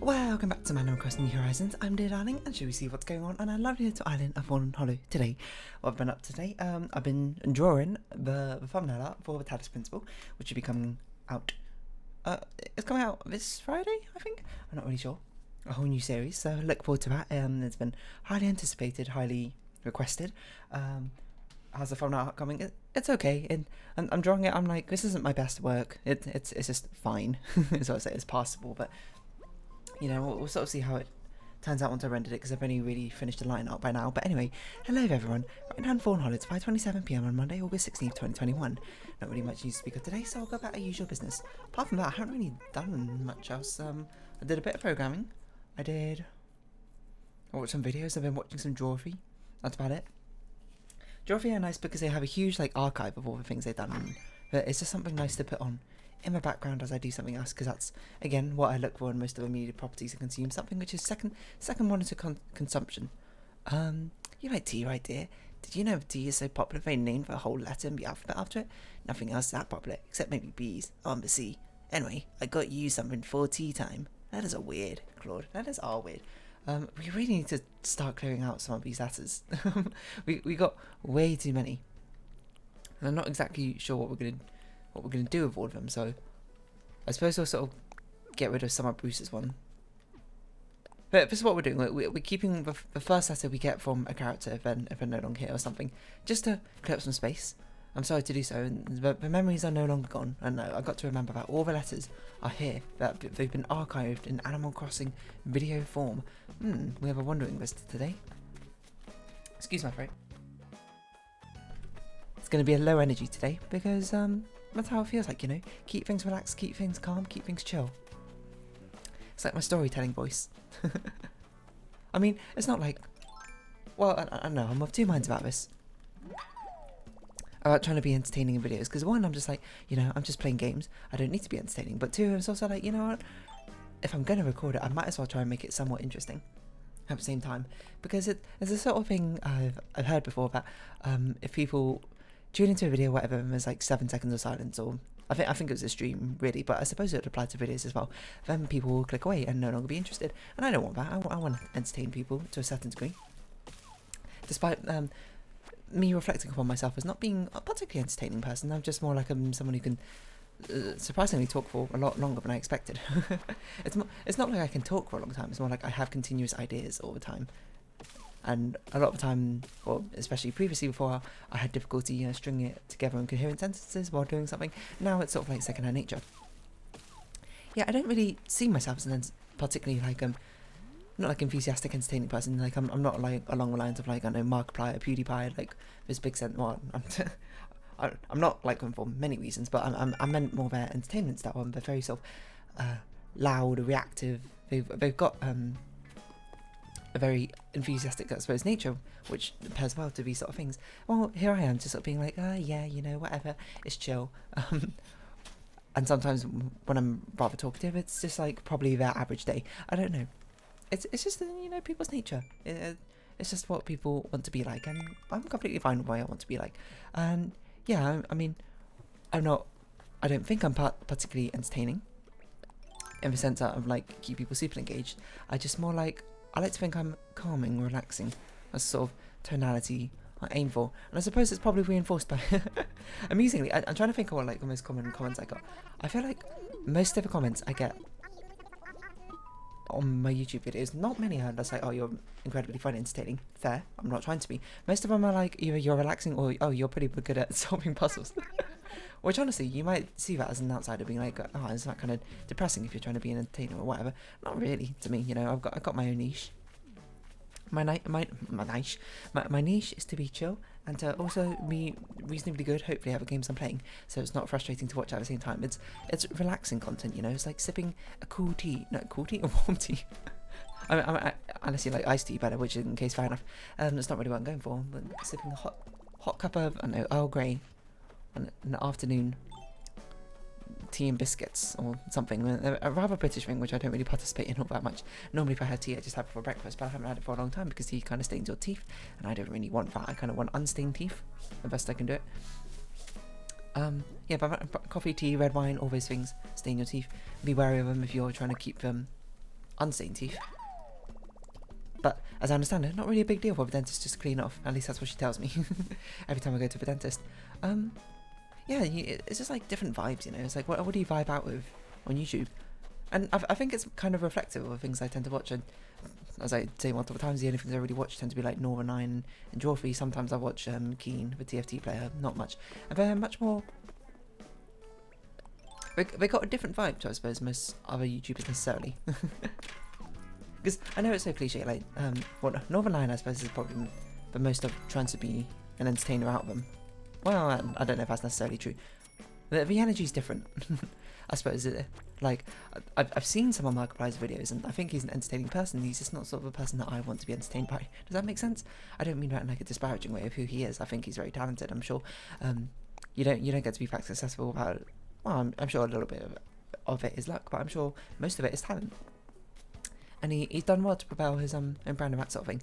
Welcome back to Animal Crossing New Horizons. I'm dear darling, and shall we see what's going on on our lovely little island of Fawnhollow today? What I've been up to today, I've been drawing the thumbnail art for the Talis Principle, which will be coming out. It's coming out this Friday, I think. I'm not really sure. A whole new series, so look forward to that. It's been highly anticipated, highly requested. How's the thumbnail art coming? It's okay. I'm drawing it. I'm like, this isn't my best work. It's just fine. So I say it's passable, but. You know, we'll sort of see how it turns out once I rendered it, because I've only really finished the line art by now. But anyway, hello everyone. Right now in Fawnhollow, it's 5:27 PM on Monday, August 16th, 2021. Not really much news to speak of today, so I'll go about our usual business. Apart from that, I haven't really done much else. I did a bit of programming. I watched some videos. I've been watching some Drawfee. That's about it. Drawfee are nice because they have a huge archive of all the things they've done. But it's just something nice to put on in my background as I do something else, because that's again what I look for in most of the media properties I consume, something which is second monitor consumption. You like tea, right, dear? Did you know tea is so popular they named the whole letter and the alphabet after it? Nothing else is that popular except maybe bees on the sea. Anyway, I got you something for tea time. Letters are weird, Claude. Letters are weird. We really need to start clearing out some of these letters. we got way too many, and I'm not exactly sure what we're gonna do with all of them, so I suppose we'll sort of get rid of some of Bruce's one. But this is what we're doing. We're keeping the first letter we get from a character if they're no longer here or something, just to clear up some space. I'm sorry to do so, but the memories are no longer gone, and I've got to remember that all the letters are here, that they've been archived in Animal Crossing video form. We have a wandering visitor today. Excuse my throat. It's going to be a low energy today, because that's how it feels like, you know. Keep things relaxed, keep things calm, keep things chill. It's like my storytelling voice. I mean, it's not like... Well, I don't know, I'm of two minds about this. About trying to be entertaining in videos, because one, I'm just like, you know, I'm just playing games. I don't need to be entertaining. But two, it's also like, you know what? If I'm going to record it, I might as well try and make it somewhat interesting at the same time. Because it's a sort of thing I've heard before that if people tune into a video, whatever, and there's like 7 seconds of silence, or I think it was a stream really, but I suppose it would apply to videos as well. Then people will click away and no longer be interested, and I don't want that. I want to entertain people to a certain degree, despite me reflecting upon myself as not being a particularly entertaining person. I'm just more like someone who can surprisingly talk for a lot longer than I expected. It's not like I can talk for a long time. It's more like I have continuous ideas all the time. And a lot of the time, or especially previously before, I had difficulty stringing it together in coherent sentences while doing something. Now it's sort of like second-hand nature. Yeah, I don't really see myself as particularly not like enthusiastic, entertaining person. Like I'm not like along the lines of like, I don't know, Markiplier, PewDiePie, like this big sense. Well, I'm not like them for many reasons, but I meant more their entertainment style. They're very sort of loud, reactive. They've got a very enthusiastic, I suppose, nature, which pairs well to these sort of things. Well, here I am, just sort of being like, yeah, you know, whatever, it's chill. And sometimes when I'm rather talkative, it's just like probably their average day. I don't know. It's just, you know, people's nature. It's just what people want to be like, and I'm completely fine with what I want to be like. And yeah, I mean, I don't think I'm particularly entertaining in the sense that I'm like keep people super engaged. I just more like, I like to think I'm calming, relaxing. That's the sort of tonality I aim for. And I suppose it's probably reinforced by... Amusingly, I'm trying to think of what the most common comments I got. I feel like most of the comments I get on my YouTube videos, not many are just like, oh, you're incredibly fun, entertaining. Fair, I'm not trying to be. Most of them are like, either you're relaxing or, oh, you're pretty good at solving puzzles. Which honestly, you might see that as an outsider being like, oh, is that kind of depressing if you're trying to be an entertainer or whatever. Not really, to me, you know, I've got my own niche. My niche is to be chill and to also be reasonably good, hopefully have the games I'm playing, so it's not frustrating to watch at the same time. It's relaxing content, you know, it's like sipping a cool tea, a warm tea. Unless you like iced tea better, which in case fair enough. That's not really what I'm going for, but sipping a hot cup of, I don't know, Earl Grey on an afternoon tea and biscuits or something, a rather British thing which I don't really participate in all that much. Normally if I have tea I just have it for breakfast, but I haven't had it for a long time because tea kind of stains your teeth and I don't really want that. I kind of want unstained teeth, the best I can do it. Yeah, but coffee, tea, red wine, all those things stain your teeth. Be wary of them if you're trying to keep them unstained teeth. But as I understand it, not really a big deal for the dentist just to clean off. At least that's what she tells me every time I go to the dentist. Yeah, it's just like different vibes, you know. It's like, what do you vibe out with on YouTube? And I think it's kind of reflective of things I tend to watch. And as I say multiple times, the only things I really watch tend to be like Northern Line and Drawfree. Sometimes I watch Keen, the TFT player, not much. And they're much more... They got a different vibe to, I suppose, most other YouTubers necessarily. Because I know it's so cliche, like, Northern Line, I suppose, is probably the most I've tried to be an entertainer out of them. Well, I don't know if that's necessarily true. The energy's different, I suppose. Like, I've seen some of Markiplier's videos, and I think he's an entertaining person. He's just not sort of a person that I want to be entertained by. Does that make sense? I don't mean that in like a disparaging way of who he is. I think he's very talented. I'm sure you don't get to be that successful without. Well, I'm sure a little bit of it is luck, but I'm sure most of it is talent. And he's done well to propel his own brand of that sort of thing.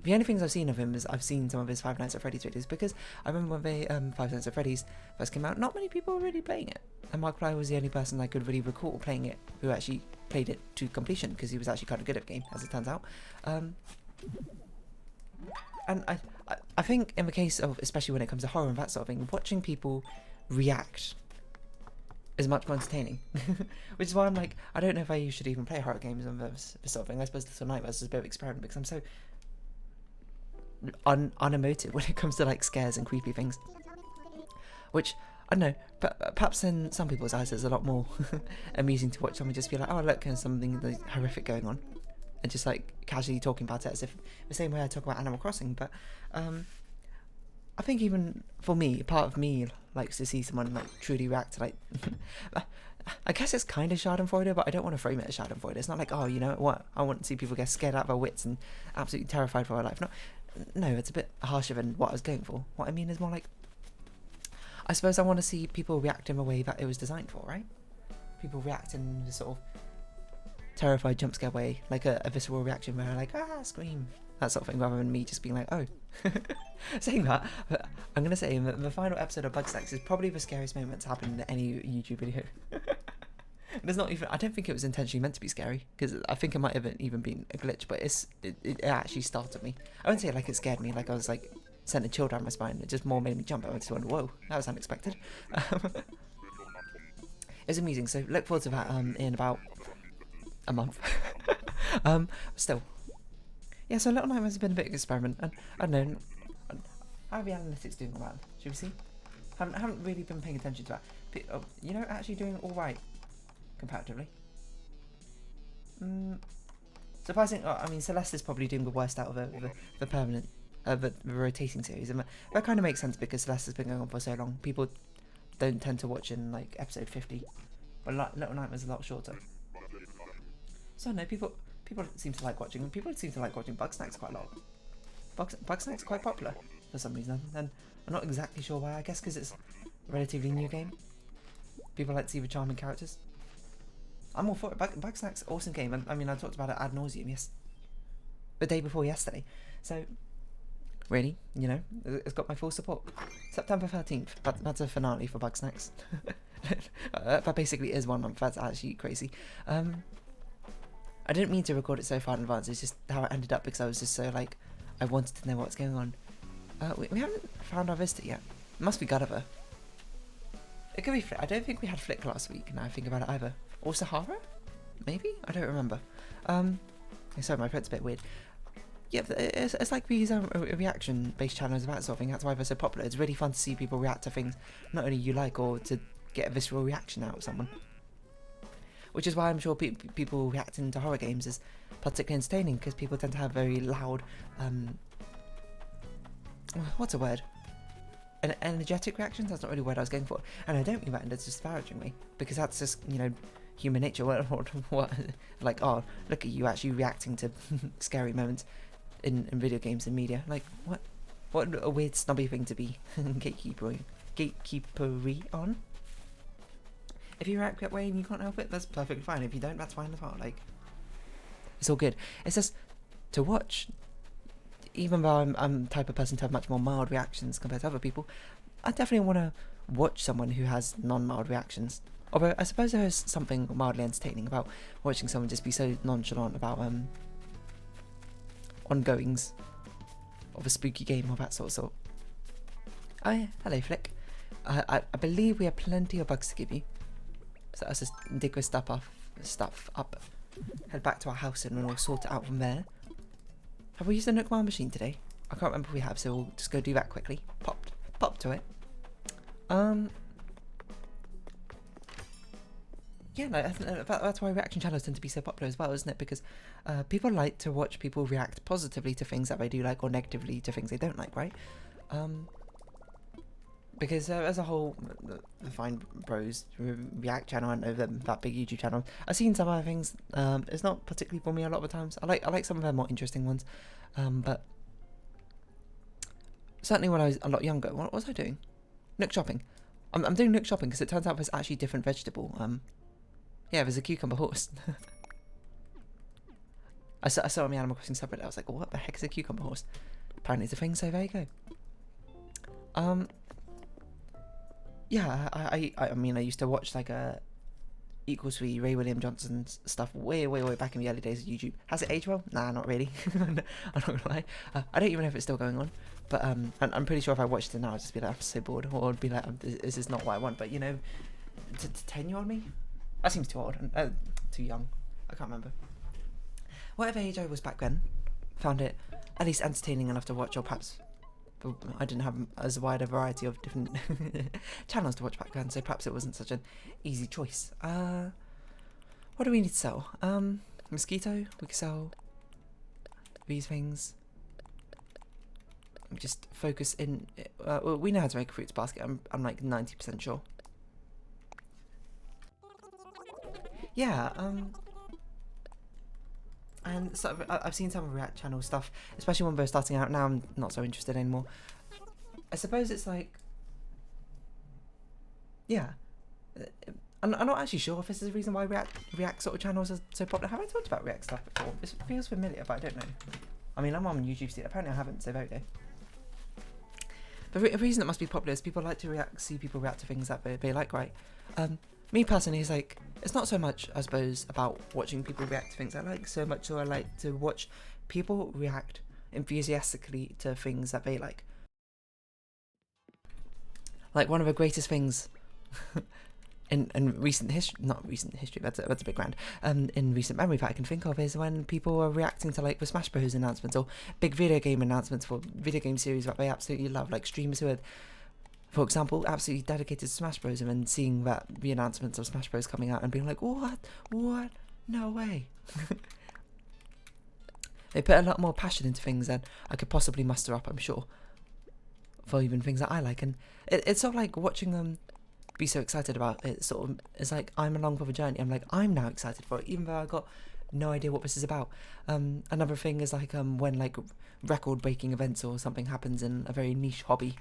The only things I've seen of him is I've seen some of his Five Nights at Freddy's videos, because I remember when the Five Nights at Freddy's first came out, not many people were really playing it. And Markiplier was the only person I could really recall playing it who actually played it to completion, because he was actually kind of good at the game, as it turns out. And I think in the case of, especially when it comes to horror and that sort of thing, watching people react is much more entertaining. Which is why I'm like, I don't know if I should even play horror games and this sort of thing. I suppose Little Nightmares is a bit of an experiment, because I'm so unemotive when it comes to like scares and creepy things. Which, I don't know, but perhaps in some people's eyes it's a lot more amusing to watch someone just be like, oh look, there's something like, horrific going on, and just like casually talking about it as if the same way I talk about Animal Crossing. But I think even for me, part of me likes to see someone like truly react to like I guess it's kind of schadenfreude, but I don't want to frame it as schadenfreude. It's not like, oh, you know what, I want to see people get scared out of their wits and absolutely terrified for their life. No, it's a bit harsher than what I was going for. What I mean is more like, I suppose I want to see people react in a way that it was designed for, right? People react in a sort of terrified jump scare way, like a visceral reaction where they're like, ah, scream, that sort of thing, rather than me just being like, oh. Saying that, I'm going to say the final episode of Bugsnax is probably the scariest moment to happen in any YouTube video. There's not even, I don't think it was intentionally meant to be scary, because I think it might have even been a glitch, but it actually startled me. I wouldn't say like it scared me, like I was like sent a chill down my spine. It just more made me jump. I just went, whoa, that was unexpected. It was amusing, so look forward to that in about a month. Still, yeah, so Little Nightmares has been a bit of an experiment, and I don't know, how are the analytics doing on that? Should we see? Haven't really been paying attention to that. You know, actually doing alright comparatively. Surprising. I mean, Celeste is probably doing the worst out of the permanent, the rotating series, and that kind of makes sense because Celeste has been going on for so long. People don't tend to watch in like episode 50, but Little Nightmares is a lot shorter. So no, people seem to like watching. People seem to like watching Bugsnax quite a lot. Bugsnax is quite popular for some reason, and I'm not exactly sure why. I guess because it's a relatively new game. People like to see the charming characters. I'm all for it. Bugsnax, awesome game. I mean, I talked about it ad nauseum the day before yesterday. So, really, you know, it's got my full support. September 13th, that's a finale for Bugsnax. That basically is 1 month. That's actually crazy. I didn't mean to record it so far in advance. It's just how it ended up because I was just so like, I wanted to know what's going on. We haven't found our visitor yet. It must be Gulliver. It could be Flick. I don't think we had Flick last week. Now I think about it either. Or Sahara? Maybe? I don't remember. Sorry, my print's a bit weird. Yeah, it's like these reaction-based channels and that sort of thing. That's why they're so popular. It's really fun to see people react to things not only you like, or to get a visceral reaction out of someone. Which is why I'm sure people reacting to horror games is particularly entertaining, because people tend to have very loud, what's a word? An energetic reactions? That's not really the word I was going for. And I don't mean that in a disparaging way, because that's just, you know, human nature. What? Like, oh, look at you actually reacting to scary moments in video games and media. Like, what a weird snobby thing to be gatekeepery on. If you react that way and you can't help it, that's perfectly fine. If you don't, that's fine as well. Like, it's all good. It's just to watch. Even though I'm the type of person to have much more mild reactions compared to other people, I definitely want to watch someone who has non-mild reactions. Although I suppose there is something mildly entertaining about watching someone just be so nonchalant about ongoings of a spooky game or that sort. Oh yeah, hello Flick. I believe we have plenty of bugs to give you. So let's just dig this stuff up, head back to our house and we'll sort it out from there. Have we used the Nook Mile machine today? I can't remember if we have, so we'll just go do that quickly. Pop to it. Yeah, no, that's why reaction channels tend to be so popular as well, isn't it? Because people like to watch people react positively to things that they do like, or negatively to things they don't like, right? Because as a whole, the Fine Bros React channel, I know that big YouTube channel. I've seen some other things. It's not particularly for me a lot of the times. I like some of their more interesting ones, but certainly when I was a lot younger, what was I doing? Nook shopping. I'm doing Nook shopping because it turns out there's actually different vegetable. Yeah, there's a cucumber horse. I saw on the Animal Crossing subreddit. I was like, what the heck is a cucumber horse? Apparently it's a thing, so there you go. Yeah, I mean, I used to watch like Equals 3 Ray William Johnson's stuff way back in the early days of YouTube. Has it aged well? Nah, not really. I'm not gonna lie. I don't even know if it's still going on, but I'm pretty sure if I watched it now, I'd just be like, I'm so bored, or I'd be like, this is not what I want. But you know, to 10-year-old me, that seems too old, too young. I can't remember. Whatever age I was back then, found it at least entertaining enough to watch, or perhaps I didn't have as wide a variety of different channels to watch back then, so perhaps it wasn't such an easy choice. What do we need to sell? Mosquito, we can sell these things. Just focus in, well, we know how to make a fruits basket, I'm like 90% sure. Yeah, and so I've seen some React channel stuff, especially when we're starting out. Now I'm not so interested anymore. I suppose it's like, yeah, I'm not actually sure if this is the reason why React sort of channels are so popular. Have I talked about React stuff before? It feels familiar, but I don't know. I mean, I'm on YouTube still. Apparently I haven't, so there we go. The reason it must be popular is people like to see people react to things that they like, right? Me personally, is like, it's not so much, I suppose, about watching people react to things I like, so much so I like to watch people react enthusiastically to things that they like. Like, one of the greatest things in recent history, not recent history, that's a bit grand, in recent memory that I can think of is when people are reacting to like the Smash Bros announcements or big video game announcements for video game series that they absolutely love, like streamers who are, for example, absolutely dedicated to Smash Bros, and then seeing that the announcements of Smash Bros coming out and being like, what, no way. They put a lot more passion into things than I could possibly muster up, I'm sure, for even things that I like. And it's sort of like watching them be so excited about it. Sort of, it's like I'm along for the journey. I'm like, I'm now excited for it, even though I got no idea what this is about. Another thing is like when like record-breaking events or something happens in a very niche hobby.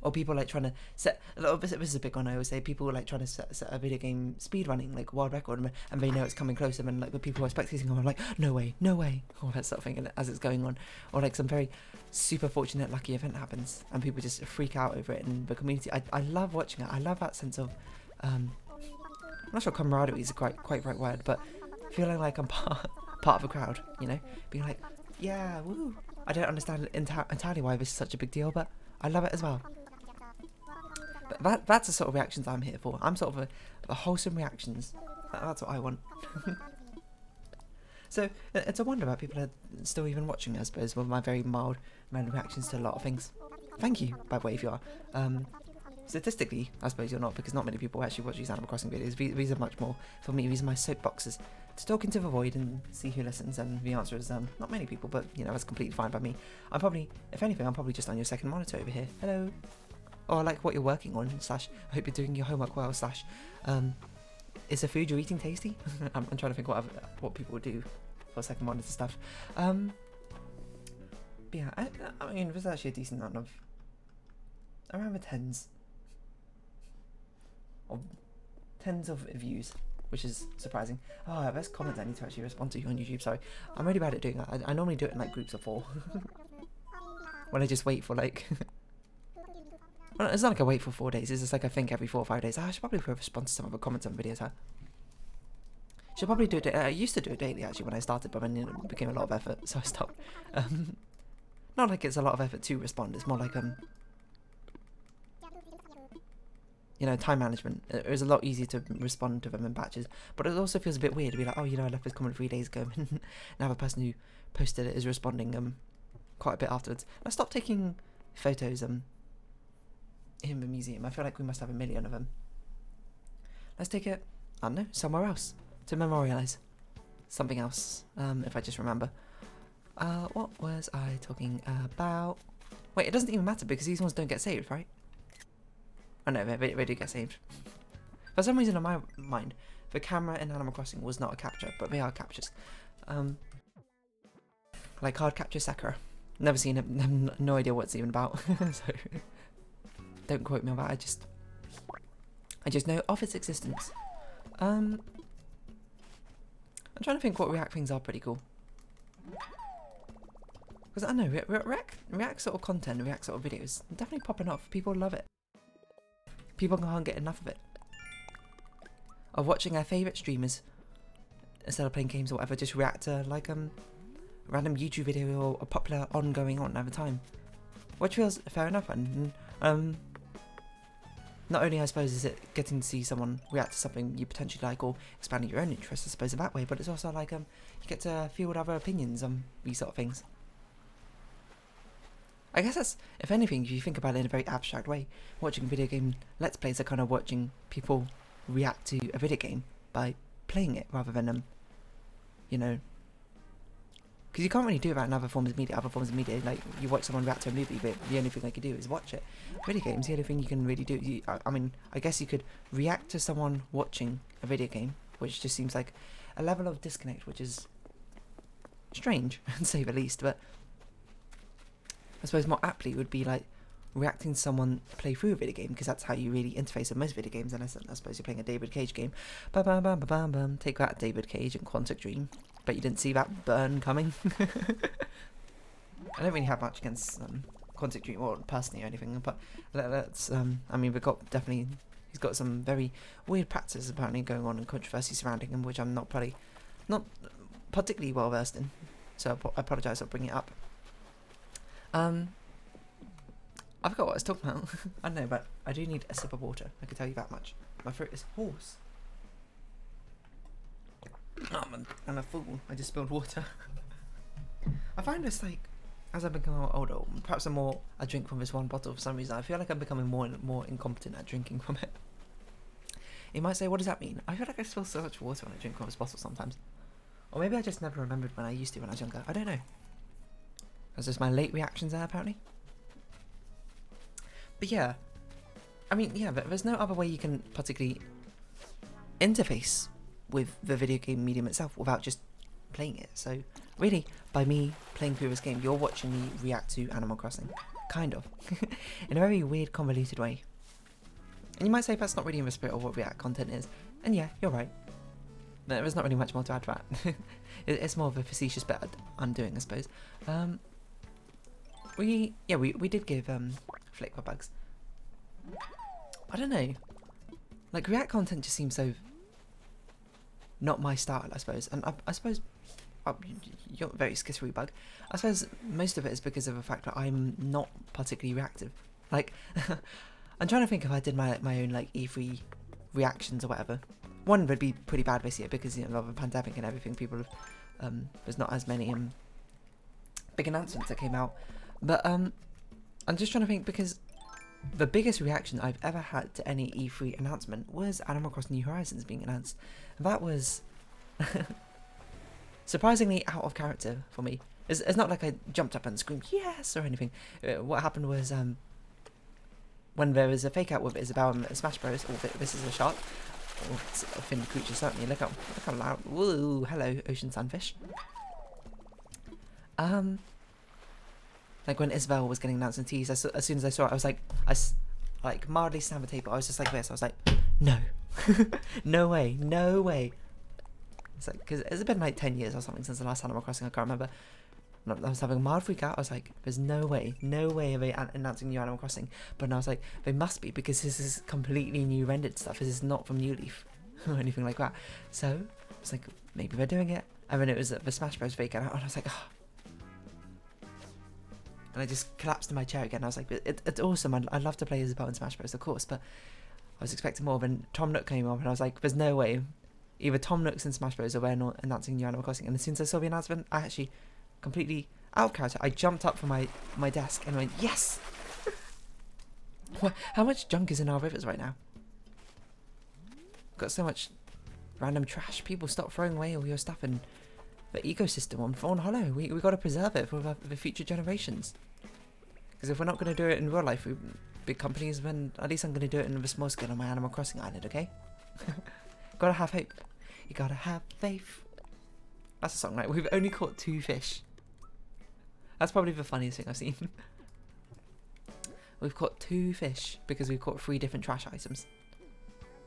Or people like trying to set, this is a big one I always say, people like trying to set a video game speedrunning, like world record, and they know it's coming closer, and like the people who are spectating are like, no way, all that sort of thing, and as it's going on. Or like some very super fortunate lucky event happens, and people just freak out over it in the community. I love watching it. I love that sense of, I'm not sure camaraderie is a quite right word, but feeling like I'm part of a crowd, you know? Being like, yeah, woo. I don't understand entirely why this is such a big deal, but I love it as well. But that's the sort of reactions I'm here for. I'm sort of a wholesome reactions. That's what I want. So it's a wonder that people are still even watching, I suppose, with my very mild reactions to a lot of things. Thank you, by the way, if you are. Statistically, I suppose you're not, because not many people actually watch these Animal Crossing videos. These are much more, for me, these are my soapboxes to talk into the void and see who listens, and the answer is not many people, but, you know, that's completely fine by me. I'm probably, if anything, I'm probably just on your second monitor over here. Hello. Or I like what you're working on, / I hope you're doing your homework well, / is the food you're eating tasty? I'm trying to think what people would do for second monitor stuff. But yeah, I mean, there's actually a decent amount of, around the tens of views, which is surprising. Oh, there's comments I need to actually respond to on YouTube, sorry. I'm really bad at doing that. I normally do it in like groups of 4. When I just wait for like... Well, it's not like I wait for 4 days. It's just like I think every 4 or 5 days. I should probably respond to some of the comments on videos. Should probably do it. I used to do it daily actually when I started, but then it became a lot of effort, so I stopped. Not like it's a lot of effort to respond. It's more like you know, time management. It was a lot easier to respond to them in batches, but it also feels a bit weird to be like, oh, you know, I left this comment 3 days ago, and now the person who posted it is responding quite a bit afterwards. I stopped taking photos in the museum. I feel like we must have a million of them. Let's take it, I don't know, somewhere else to memorialize something else. If I just remember. What was I talking about? Wait, it doesn't even matter because these ones don't get saved, right? Oh no, they do get saved. For some reason in my mind, the camera in Animal Crossing was not a capture, but they are captures. Like hard capture Sakura. Never seen it, have no idea what it's even about. So don't quote me on that, I just know of its existence. I'm trying to think what React things are pretty cool. Because I don't know, React sort of content, React sort of videos, definitely popping off. People love it. People can't get enough of it. Of watching their favourite streamers, instead of playing games or whatever, just react to like random YouTube video or a popular ongoing on at the time. Which feels fair enough, and not only I suppose is it getting to see someone react to something you potentially like or expanding your own interests I suppose in that way, but it's also like you get to field other opinions on these sort of things. I guess that's, if anything, if you think about it in a very abstract way, watching video game let's plays are kind of watching people react to a video game by playing it rather than you know, because you can't really do that in other forms of media. Like you watch someone react to a movie, but the only thing they can do is watch it. Video games, the only thing you can really do, I mean, I guess you could react to someone watching a video game, which just seems like a level of disconnect, which is strange, to say the least, but I suppose more aptly would be like reacting to someone play through a video game, because that's how you really interface with most video games, unless I suppose you're playing a David Cage game. Bam, bam, bam, bam, bam. Take that, David Cage and Quantic Dream. Bet you didn't see that burn coming. I don't really have much against Quantic Dream, or personally or anything, but that's, I mean, we've got definitely, he's got some very weird practices apparently going on and controversy surrounding him, which I'm not particularly well versed in, so I apologise for bringing it up. I forgot what I was talking about. I don't know, but I do need a sip of water. I can tell you that much. My throat is hoarse. Oh, I'm a fool. I just spilled water. I find this like, as I become older, perhaps the more I drink from this one bottle for some reason, I feel like I'm becoming more and more incompetent at drinking from it. You might say, what does that mean? I feel like I spill so much water when I drink from this bottle sometimes. Or maybe I just never remembered when I used to when I was younger. I don't know. That's just my late reactions there, apparently. But yeah, I mean, yeah, but there's no other way you can particularly interface with the video game medium itself without just playing it. So really, by me playing through this game, you're watching me react to Animal Crossing, kind of, in a very weird, convoluted way. And you might say that's not really in the spirit of what React content is, and yeah, you're right. There's not really much more to add to that. It's more of a facetious bit I'm doing, I suppose. We did give Flick for bugs. I don't know. Like React content just seems so not my style, I suppose. And I suppose you're very schizoid bug. I suppose most of it is because of the fact that I'm not particularly reactive. Like I'm trying to think if I did my own like E3 reactions or whatever. One would be pretty bad this year because you know of the pandemic and everything. People have, there's not as many big announcements that came out. But I'm just trying to think, because the biggest reaction I've ever had to any E3 announcement was Animal Crossing New Horizons being announced. That was surprisingly out of character for me. It's not like I jumped up and screamed yes or anything. What happened was when there was a fake out with Isabelle and Smash Bros. Oh, this is a shark. Oh, it's a finned creature certainly. Look how loud. Woo! Hello, ocean sunfish. Like when Isabelle was getting announced and teased, as soon as I saw it, I was like, I mildly slammed the table. I was just like this. I was like, no, no way, no way. It's like, because it's been like 10 years or something since the last Animal Crossing. I can't remember. I was having a mild freak out. I was like, there's no way of it announcing new Animal Crossing. But I was like, they must be, because this is completely new rendered stuff. This is not from New Leaf or anything like that. So I was like, maybe they're doing it. And then it was the Smash Bros. Fake out, and I was like, oh. And I just collapsed in my chair again. I was like, it's awesome. I'd love to play Isabelle in Smash Bros, of course, but I was expecting more. Then Tom Nook came up, and I was like, there's no way. Either Tom Nook's in Smash Bros or we're not announcing new Animal Crossing. And as soon as I saw the announcement, I actually completely out of character. I jumped up from my desk and went, yes! How much junk is in our rivers right now? Got so much random trash. People stop throwing away all your stuff, and the ecosystem on Fawnhollow, we got to preserve it for the future generations. Because if we're not going to do it in real life, big companies, then at least I'm going to do it in a small scale on my Animal Crossing island, okay? Gotta have hope. You gotta have faith. That's a song, right? We've only caught 2 fish. That's probably the funniest thing I've seen. We've caught 2 fish because we've caught 3 different trash items.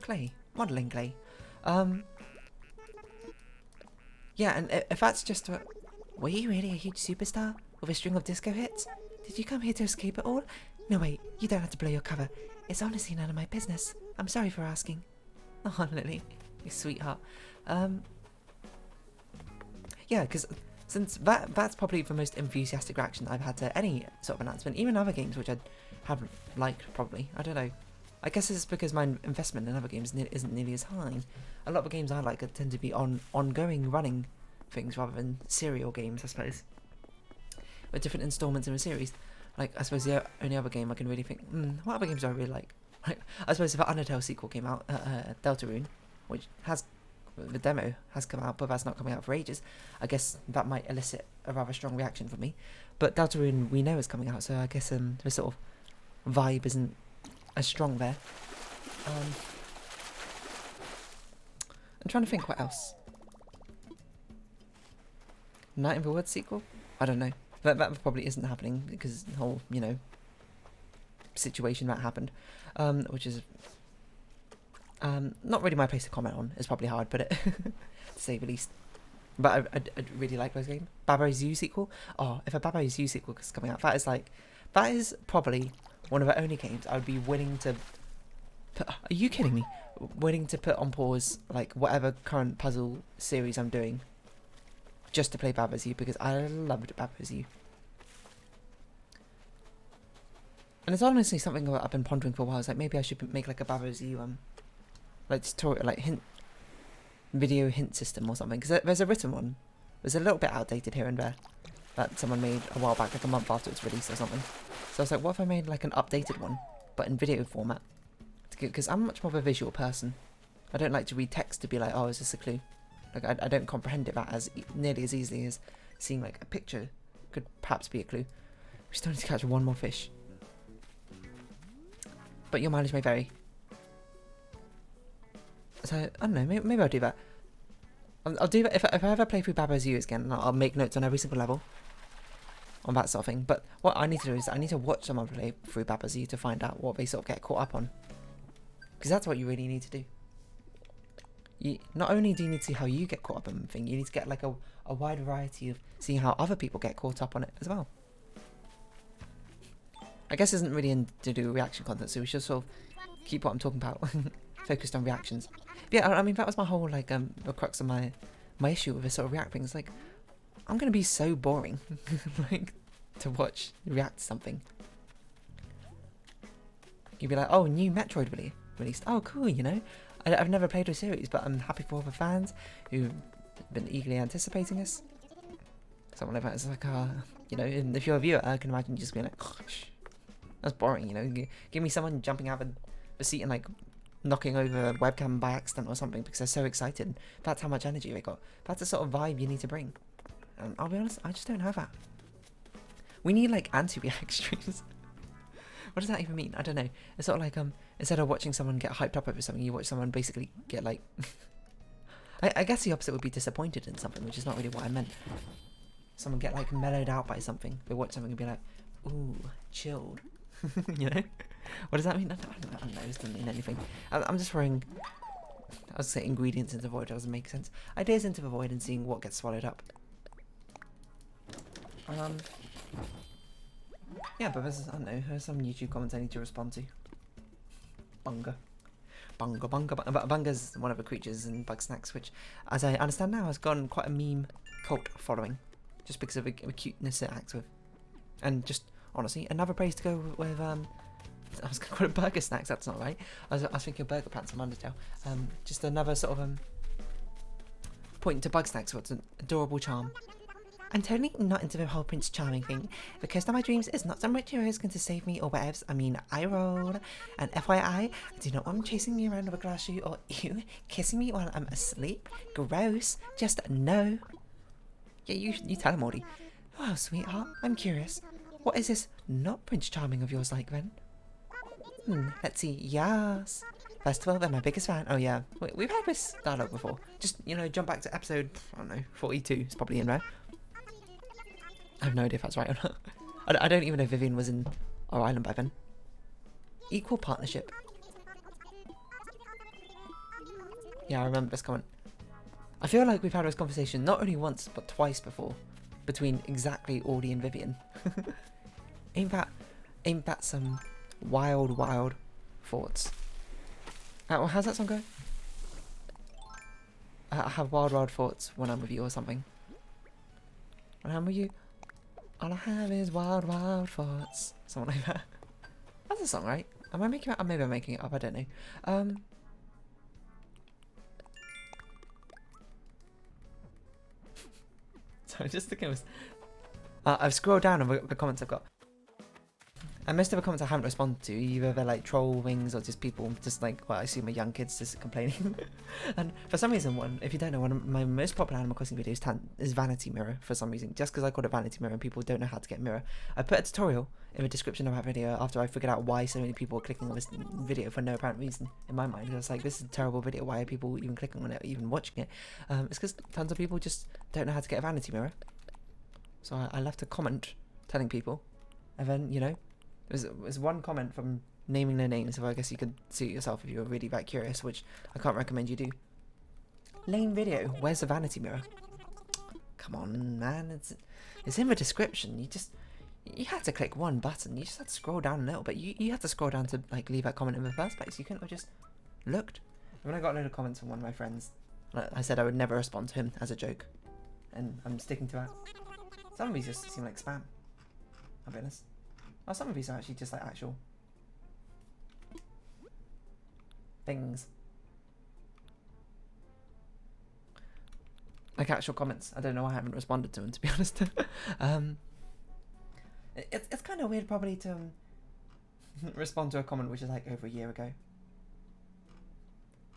Clay. Modelling clay. Yeah, and if that's just a... Were you really a huge superstar with a string of disco hits? Did you come here to escape it all? No, wait, you don't have to blow your cover. It's honestly none of my business. I'm sorry for asking. Oh, Lily, you sweetheart. Yeah, because since that's probably the most enthusiastic reaction I've had to any sort of announcement, even other games which I haven't liked, probably. I don't know. I guess it's because my investment in other games isn't nearly as high. A lot of the games I like tend to be ongoing, running things rather than serial games, I suppose. With different installments in a series. Like, I suppose the only other game I can really think, what other games do I really like? I suppose if an Undertale sequel came out, Deltarune, which the demo has come out, but that's not coming out for ages, I guess that might elicit a rather strong reaction from me. But Deltarune we know is coming out, so I guess the sort of vibe isn't as strong there. I'm trying to think what else. Night in the Woods sequel? I don't know. That probably isn't happening because the whole, situation that happened, which is not really my place to comment on. It's probably how I'd put it, to say the least. But I really like those games. Babbo Zoo sequel. Oh, if a Babbo Zoo sequel is coming out, that is probably one of the only games I would be willing to put. Are you kidding me? Willing to put on pause like whatever current puzzle series I'm doing, just to play Babbo Zoo, because I loved Babbo Zoo. And it's honestly something that I've been pondering for a while. It's like maybe I should make like a Babbo Zoo like tutorial, like video hint system or something. Because there's a written one. There's a little bit outdated here and there that someone made a while back, like a month after its release or something. So I was like, what if I made like an updated one, but in video format? Because I'm much more of a visual person. I don't like to read text to be like, oh, is this a clue? Like I don't comprehend it that as nearly as easily as seeing like a picture could perhaps be a clue. We still need to catch one more fish. But your mileage may vary. So, I don't know, maybe I'll do that. I'll do that if I ever play through Babbo Zoo again, I'll make notes on every single level. On that sort of thing. But what I need to do is I need to watch someone play through Babbo Zoo to find out what they sort of get caught up on. Because that's what you really need to do. Not only do you need to see how you get caught up on the thing, you need to get like a wide variety of seeing how other people get caught up on it as well. I guess it isn't really to do reaction content, so we should sort of keep what I'm talking about focused on reactions. But yeah, I mean that was my whole like the crux of my issue with this sort of react thing. It's like I'm gonna be so boring like to watch react to something. You'd be like, oh, new Metroid released. Oh, cool, I've never played a series, but I'm happy for all the fans who've been eagerly anticipating this. Something like that. It's like, and if you're a viewer, I can imagine you just being like, gosh, that's boring, Give me someone jumping out of the seat and like knocking over a webcam by accident or something because they're so excited. That's how much energy they got. That's the sort of vibe you need to bring. And I'll be honest, I just don't have that. We need like anti-react streams. What does that even mean? I don't know. It's sort of like instead of watching someone get hyped up over something, you watch someone basically get like I guess the opposite would be disappointed in something, which is not really what I meant. Someone get like mellowed out by something. They watch something and be like, ooh, chilled. What does that mean? I don't know. This doesn't mean anything. I'm just throwing, I was saying ingredients into the void. Doesn't make sense. Ideas into the void and seeing what gets swallowed up. Yeah, but there's, I don't know, there's some YouTube comments I need to respond to. Bunga. Bunga's one of the creatures in Bug Snacks, which, as I understand now, has gotten quite a meme cult following, just because of the cuteness it acts with. And just, honestly, another praise to go with, I was going to call it Burger Snacks, that's not right. I was thinking of Burger Pants from Undertale. Just another sort of, point to Bug Snacks, what's an adorable charm. I'm totally not into the whole Prince Charming thing, because now my dreams is not some rich hero is going to save me or whatevs. I mean, I rolled. And FYI, I do not want him chasing me around with a glass shoe or you kissing me while I'm asleep. Gross. Just no. Yeah, you tell him, Morty. Oh, sweetheart, I'm curious. What is this not Prince Charming of yours like then? Let's see. Yes. First of all, they're my biggest fan. Oh yeah, we've had this dialogue before. Just, you know, jump back to episode, I don't know, 42. It's probably in there. I have no idea if that's right or not. I don't even know if Vivian was in our island by then. Equal partnership. Yeah, I remember this comment. I feel like we've had this conversation not only once, but twice before. Between exactly Audie and Vivian. Ain't that some wild, wild thoughts? How's that song go? I have wild, wild thoughts when I'm with you or something. When I'm with you, all I have is wild, wild thoughts. Something like that. That's a song, right? Am I making it up? Maybe I'm making it up, I don't know. Sorry, just looking at this. I've scrolled down on the comments I've got. And most of the comments I haven't responded to, either they're like troll wings or just people just like, well, I assume my young kids just complaining. And for some reason, if you don't know, one of my most popular Animal Crossing videos is Vanity Mirror for some reason. Just because I called it Vanity Mirror and people don't know how to get Mirror. I put a tutorial in the description of that video after I figured out why so many people were clicking on this video for no apparent reason in my mind. I was like, this is a terrible video, why are people even clicking on it or even watching it? It's because tons of people just don't know how to get a Vanity Mirror. So I left a comment telling people, and then, you know, there's one comment from naming their names, so I guess you could see it yourself if you were really that curious, which I can't recommend you do. Lame video, where's the vanity mirror? Come on, man, it's in the description. You had to click one button. You just had to scroll down a little bit. You had to scroll down to like leave that comment in the first place. You couldn't have just looked. When I got a load of comments from one of my friends, I said I would never respond to him as a joke, and I'm sticking to that. Some of these just seem like spam, I'll be honest. Oh, some of these are actually just like actual things. Like actual comments. I don't know why I haven't responded to them, to be honest. It's kind of weird probably to respond to a comment which is like over a year ago.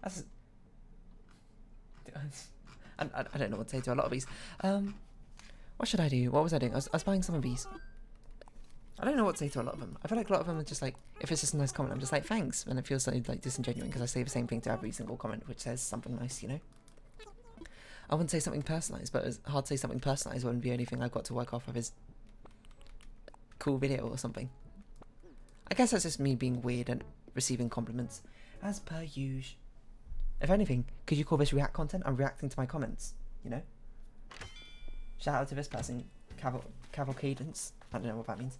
That's... I don't know what to say to a lot of these. What should I do? What was I doing? I was buying some of these. I don't know what to say to a lot of them. I feel like a lot of them are just like, if it's just a nice comment, I'm just like, thanks. And it feels like disingenuous because I say the same thing to every single comment which says something nice, you know? I wouldn't say something personalised, but it's hard to say something personalised when the only thing I've got to work off of is cool video or something. I guess that's just me being weird and receiving compliments, as per usual. If anything, could you call this react content? I'm reacting to my comments, you know? Shout out to this person, Cavalcadence. I don't know what that means.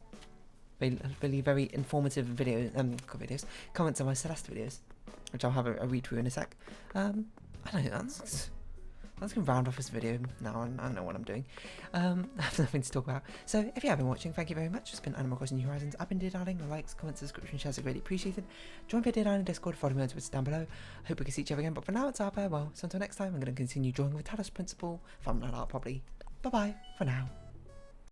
Really very informative videos, comments on my Celeste videos, which I'll have a read through in a sec. I don't know, that's going to round off this video now. I don't know what I'm doing. I have nothing to talk about. So if you have been watching, thank you very much. It's been Animal Crossing New Horizons. I've been Deardarling. Likes, comments, subscription, shares are greatly appreciated. Join the Deardarling Discord, follow me on Twitter down below. Hope we can see each other again, but for now it's our farewell. So until next time, I'm going to continue drawing with Talos Principle, thumbnail art probably. Bye bye for now.